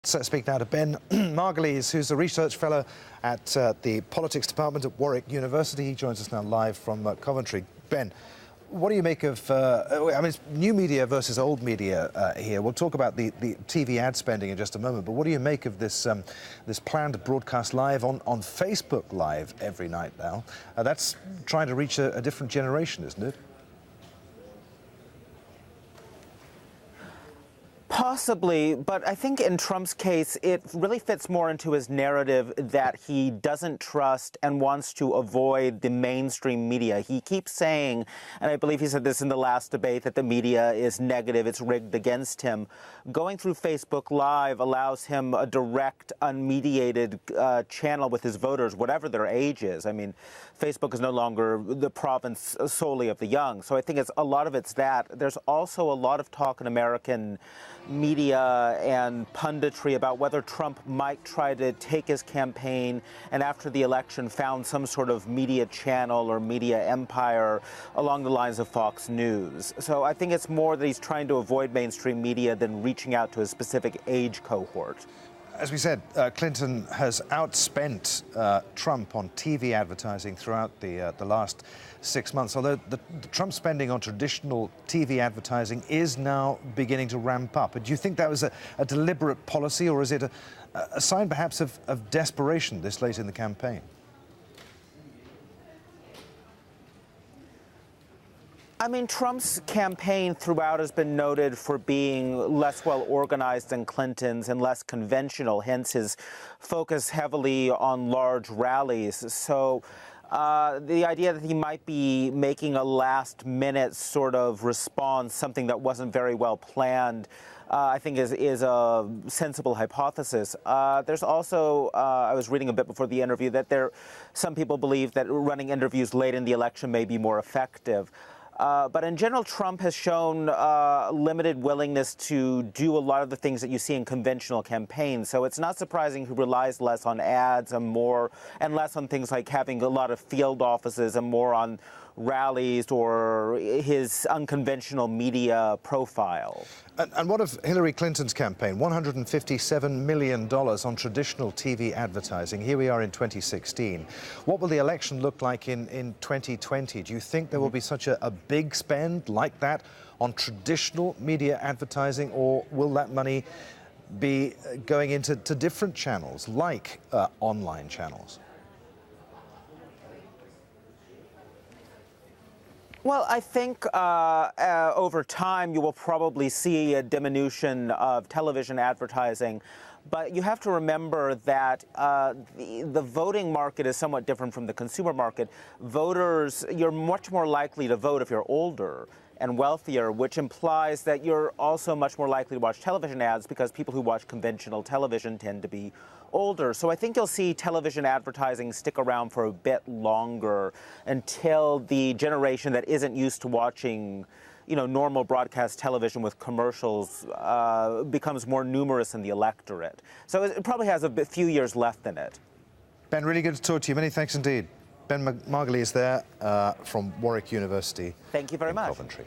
Let's speak now to Ben Margulies, who's a research fellow at the politics department at Warwick University. He joins us now live from Coventry. Ben, what do you make of, it's new media versus old media here. We'll talk about the TV ad spending in just a moment, but what do you make of this this planned broadcast live on Facebook Live every night now? That's trying to reach a different generation, isn't it? Possibly, but I think in Trump's case, it really fits more into his narrative that he doesn't trust and wants to avoid the mainstream media. He keeps saying, and I believe he said this in the last debate, that the media is negative, it's rigged against him. Going through Facebook Live allows him a direct, unmediated channel with his voters, whatever their age is. I mean, Facebook is no longer the province solely of the young, so I think a lot of it's that. There's also a lot of talk in American media and punditry about whether Trump might try to take his campaign and after the election found some sort of media channel or media empire along the lines of Fox News. So I think it's more that he's trying to avoid mainstream media than reaching out to a specific age cohort. As we said, Clinton has outspent Trump on TV advertising throughout the last 6 months, although the Trump spending on traditional TV advertising is now beginning to ramp up. Do you think that was a deliberate policy, or is it a sign perhaps of desperation this late in the campaign? I mean, Trump's campaign throughout has been noted for being less well organized than Clinton's and less conventional, hence his focus heavily on large rallies. So the idea that he might be making a last-minute sort of response, something that wasn't very well planned, I think is a sensible hypothesis. There's also, I was reading a bit before the interview, that some people believe that running interviews late in the election may be more effective. But in general, Trump has shown limited willingness to do a lot of the things that you see in conventional campaigns. So it's not surprising he relies less on ads and less on things like having a lot of field offices and more on rallies or his unconventional media profile. And what of Hillary Clinton's campaign? $157 million on traditional TV advertising. Here we are in 2016. What will the election look like in 2020? Do you think there will be such a big spend like that on traditional media advertising, or will that money be going into different channels, like online channels? Well, I think over time you will probably see a diminution of television advertising. But you have to remember that the voting market is somewhat different from the consumer market. Voters, you're much more likely to vote if you're older and wealthier, which implies that you're also much more likely to watch television ads because people who watch conventional television tend to be older. So I think you'll see television advertising stick around for a bit longer until the generation that isn't used to watching, normal broadcast television with commercials becomes more numerous in the electorate. So it probably has a few years left in it. Ben, really good to talk to you. Many thanks indeed. Ben Margulies there from Warwick University. Thank you very much. Coventry.